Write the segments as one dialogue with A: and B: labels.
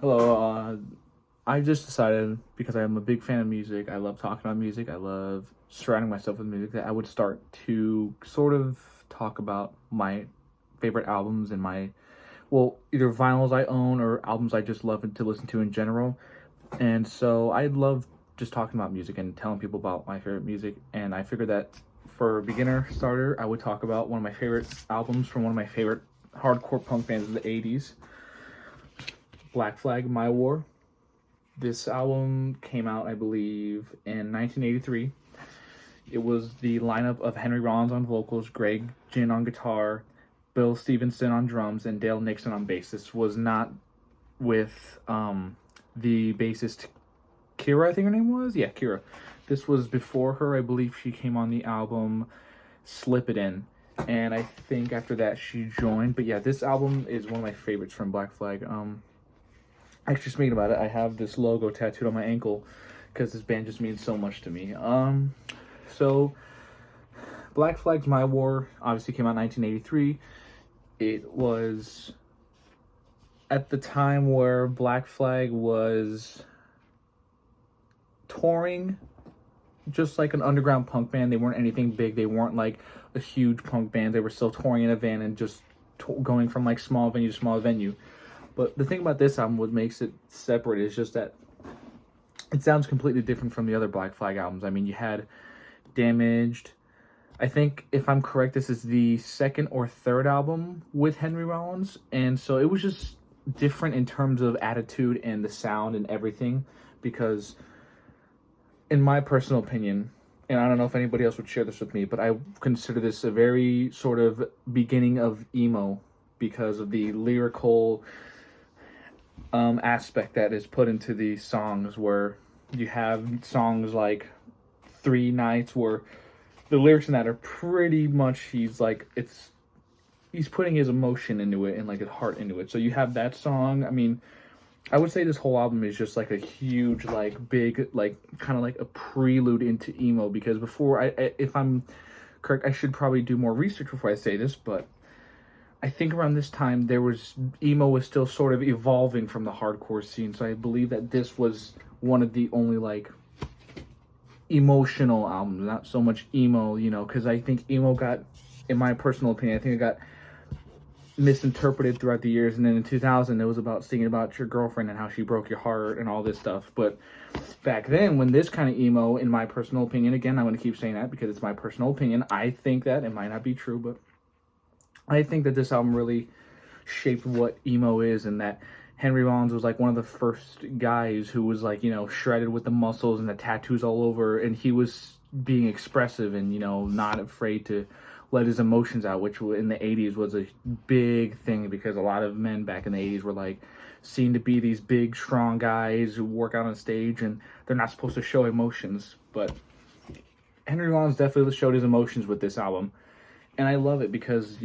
A: Hello, I just decided because I'm a big fan of music, I love talking about music, I love surrounding myself with music, that I would start to sort of talk about my favorite albums and either vinyls I own or albums I just love to listen to in general. And so I love just talking about music and telling people about my favorite music. And I figured that for a beginner starter, I would talk about one of my favorite albums from one of my favorite hardcore punk bands of the 80s, Black Flag, My War. This album came out, I believe, in 1983. It was the lineup of Henry Rollins on vocals, Greg Ginn on guitar, Bill Stevenson on drums, and Dale Nixon on bass. This was not with the bassist Kira, I think her name was? Yeah, Kira. This was before her. I believe she came on the album Slip It In. And I think after that she joined. But yeah, this album is one of my favorites from Black Flag. Actually, speaking about it, I have this logo tattooed on my ankle because this band just means so much to me. So Black Flag's My War obviously came out in 1983. It was at the time where Black Flag was touring just like an underground punk band. They weren't anything big. They weren't like a huge punk band. They were still touring in a van and just going from like small venue to small venue. But the thing about this album, what makes it separate, is just that it sounds completely different from the other Black Flag albums. I mean, you had Damaged. I think, if I'm correct, this is the second or third album with Henry Rollins. And so it was just different in terms of attitude and the sound and everything. Because, in my personal opinion, and I don't know if anybody else would share this with me, but I consider this a very sort of beginning of emo because of the lyrical aspect that is put into these songs, where you have songs like Three Nights where the lyrics in that are pretty much he's putting his emotion into it and like his heart into it. So you have that song. I mean, I would say this whole album is just like a huge, like big, like kind of like a prelude into emo, because before if I'm correct, I should probably do more research before I say this, but I think around this time emo was still sort of evolving from the hardcore scene. So I believe that this was one of the only like emotional albums, not so much emo, because I think emo got, in my personal opinion, I think it got misinterpreted throughout the years. And then in 2000, it was about singing about your girlfriend and how she broke your heart and all this stuff. But back then, when this kind of emo, in my personal opinion, again, I'm going to keep saying that because it's my personal opinion, I think that, it might not be true, but I think that this album really shaped what emo is, and that Henry Rollins was like one of the first guys who was like, shredded with the muscles and the tattoos all over, and he was being expressive and, not afraid to let his emotions out, which in the 80s was a big thing because a lot of men back in the 80s were like seen to be these big, strong guys who work out on stage and they're not supposed to show emotions. But Henry Rollins definitely showed his emotions with this album. And I love it because,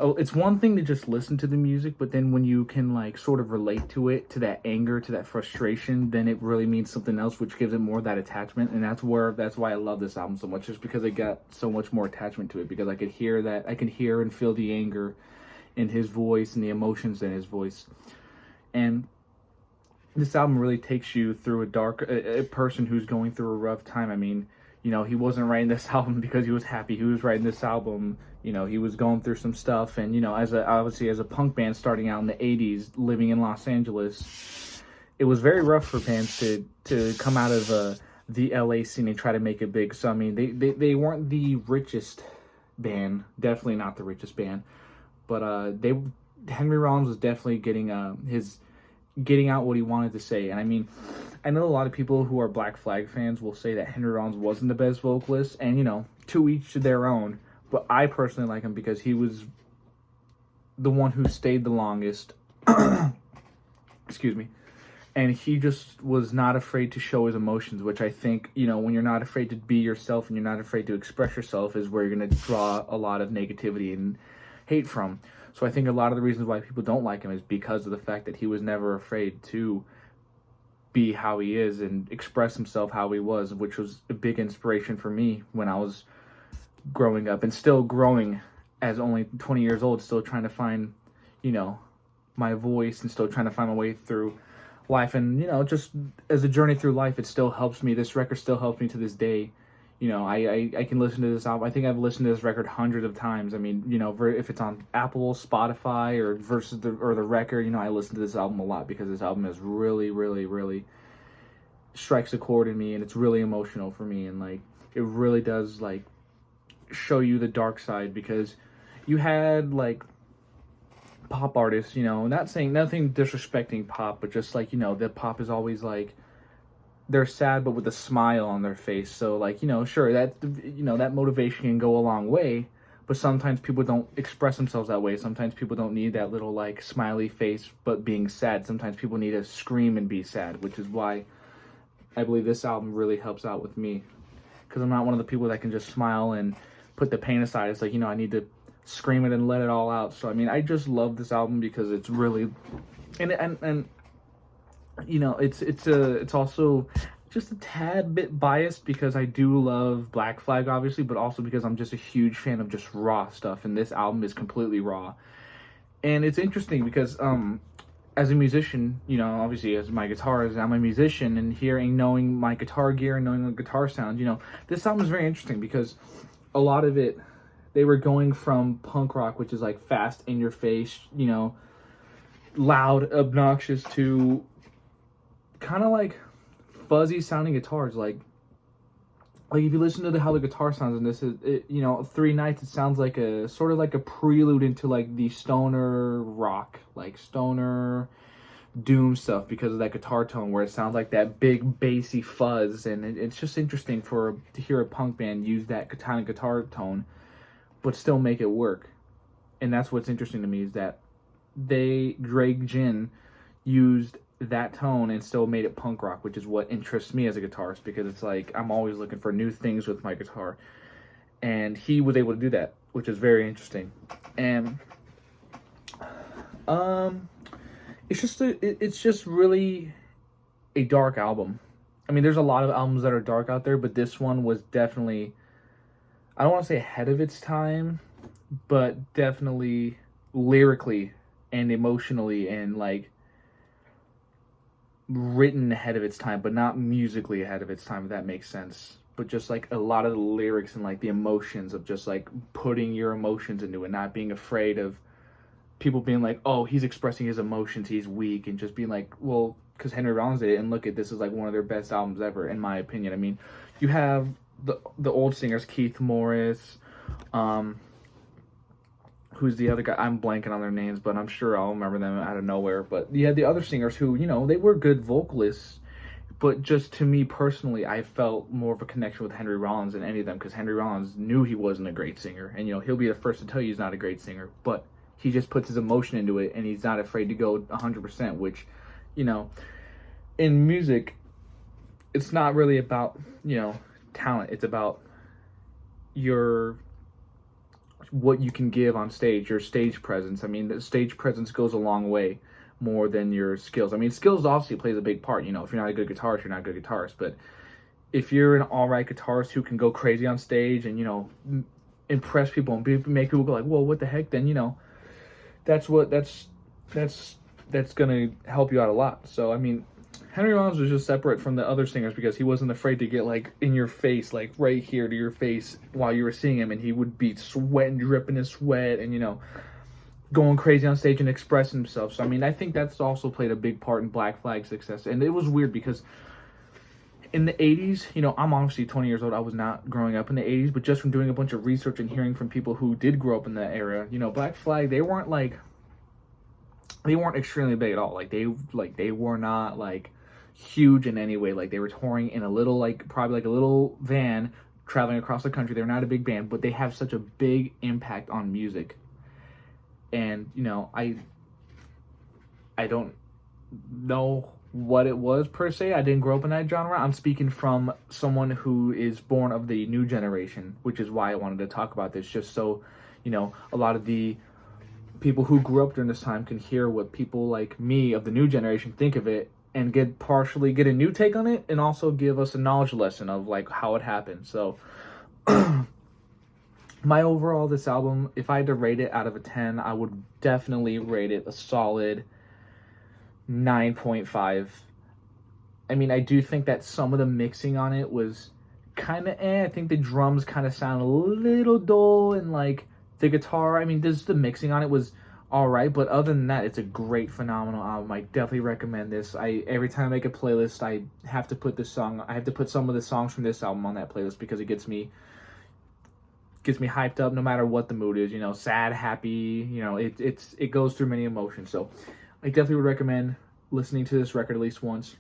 A: it's one thing to just listen to the music, but then when you can like sort of relate to it, to that anger, to that frustration, then it really means something else, which gives it more of that attachment. And that's why I love this album so much, just because I got so much more attachment to it, because I could hear and feel the anger in his voice and the emotions in his voice. And this album really takes you through a person who's going through a rough time. I mean, he wasn't writing this album because he was happy. He was writing this album, he was going through some stuff. And, obviously as a punk band starting out in the 80s, living in Los Angeles, it was very rough for bands to come out of the LA scene and try to make it big. So, I mean, they weren't the richest band, definitely not the richest band, but Henry Rollins was definitely getting out what he wanted to say. And I mean, I know a lot of people who are Black Flag fans will say that Henry Rollins wasn't the best vocalist, and to each their own, but I personally like him because he was the one who stayed the longest. Excuse me. And he just was not afraid to show his emotions, which I think, when you're not afraid to be yourself and you're not afraid to express yourself, is where you're going to draw a lot of negativity and hate from. So I think a lot of the reasons why people don't like him is because of the fact that he was never afraid to be how he is and express himself how he was, which was a big inspiration for me when I was growing up and still growing as only 20 years old, still trying to find, you know, my voice and still trying to find my way through life. And, you know, just as a journey through life, it still helps me. This record still helps me to this day. You know, I can listen to this album. I think I've listened to this record hundreds of times. I mean, you know, if it's on Apple, Spotify, or the record, you know, I listen to this album a lot because this album is really, really, really strikes a chord in me, and it's really emotional for me, and like it really does like show you the dark side, because you had like pop artists, you know, not saying nothing disrespecting pop, but just like, you know, that pop is always like they're sad but with a smile on their face. So like, you know, sure, that, you know, that motivation can go a long way, but sometimes people don't express themselves that way. Sometimes people don't need that little like smiley face but being sad. Sometimes people need to scream and be sad, which is why I believe this album really helps out with me, because I'm not one of the people that can just smile and put the pain aside. It's like, you know, I need to scream it and let it all out. So I mean, I just love this album because it's really, and you know, it's also just a tad bit biased because I do love Black Flag, obviously, but also because I'm just a huge fan of just raw stuff, and this album is completely raw. And it's interesting because as a musician, you know, obviously as my guitarist, I'm a musician, and knowing my guitar gear and knowing the guitar sound, you know, this album is very interesting because a lot of it, they were going from punk rock, which is like fast, in your face, you know, loud, obnoxious, to kind of like fuzzy sounding guitars. Like if you listen to how the guitar sounds in this, you know, Three Nights, it sounds like a sort of like a prelude into like the stoner rock, like stoner doom stuff, because of that guitar tone where it sounds like that big bassy fuzz. And it's just interesting to hear a punk band use that kind of guitar tone but still make it work. And that's what's interesting to me, is that Greg Ginn used that tone and still made it punk rock, which is what interests me as a guitarist, because it's like I'm always looking for new things with my guitar, and he was able to do that, which is very interesting. And it's just really a dark album. I mean, there's a lot of albums that are dark out there, but this one was definitely, I don't want to say ahead of its time, but definitely lyrically and emotionally and like written ahead of its time, but not musically ahead of its time, if that makes sense. But just like a lot of the lyrics and like the emotions of just like putting your emotions into it, not being afraid of people being like, oh, he's expressing his emotions, he's weak, and just being like, well, because Henry Rollins did it, and look at this, is like one of their best albums ever, in my opinion. I mean, you have the old singers, Keith Morris, who's the other guy? I'm blanking on their names, but I'm sure I'll remember them out of nowhere. But you had the other singers who, you know, they were good vocalists, but just to me personally, I felt more of a connection with Henry Rollins than any of them, because Henry Rollins knew he wasn't a great singer, and you know, he'll be the first to tell you he's not a great singer, but he just puts his emotion into it, and he's not afraid to go 100%, which, you know, in music, it's not really about, you know, talent. It's about what you can give on stage, your stage presence. I mean, the stage presence goes a long way, more than your skills. I mean, skills obviously plays a big part. You know, if you're not a good guitarist, you're not a good guitarist. But if you're an all right guitarist who can go crazy on stage and, you know, impress people and make people go like, whoa, what the heck? Then, you know, that's gonna help you out a lot. So I mean, Henry Rollins was just separate from the other singers because he wasn't afraid to get like in your face, like right here to your face while you were seeing him, and he would be sweating, dripping his sweat, and you know, going crazy on stage and expressing himself. So I mean, I think that's also played a big part in Black Flag's success. And it was weird because in the 80s, you know, I'm obviously 20 years old. I was not growing up in the 80s, but just from doing a bunch of research and hearing from people who did grow up in that era, you know, Black Flag, they weren't extremely big at all. Like they were not like huge in any way. Like they were touring in a little, like probably like a little van traveling across the country. They're not a big band, but they have such a big impact on music. And you know, I don't know what it was per se. I didn't grow up in that genre. I'm speaking from someone who is born of the new generation, which is why I wanted to talk about this, just so, you know, a lot of the people who grew up during this time can hear what people like me of the new generation think of it, and get a new take on it, and also give us a knowledge lesson of like how it happened. So My overall, this album, if I had to rate it out of a 10, I would definitely rate it a solid 9.5. I mean, I do think that some of the mixing on it was kind of I think the drums kind of sound a little dull, and like the guitar, I mean, the mixing on it was all right, but other than that, it's a great, phenomenal album. I definitely recommend this. Every time I make a playlist, I have to put some of the songs from this album on that playlist because it gets me hyped up no matter what the mood is, sad, happy, it goes through many emotions. So I definitely would recommend listening to this record at least once.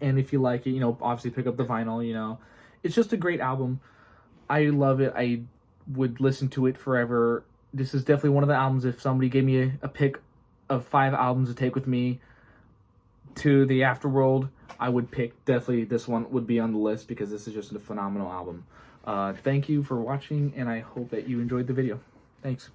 A: And if you like it, obviously pick up the vinyl. It's just a great album. I love it. I would listen to it forever. This is definitely one of the albums, if somebody gave me a pick of 5 albums to take with me to the afterworld, I would pick, definitely this one would be on the list because this is just a phenomenal album. Thank you for watching, and I hope that you enjoyed the video. Thanks.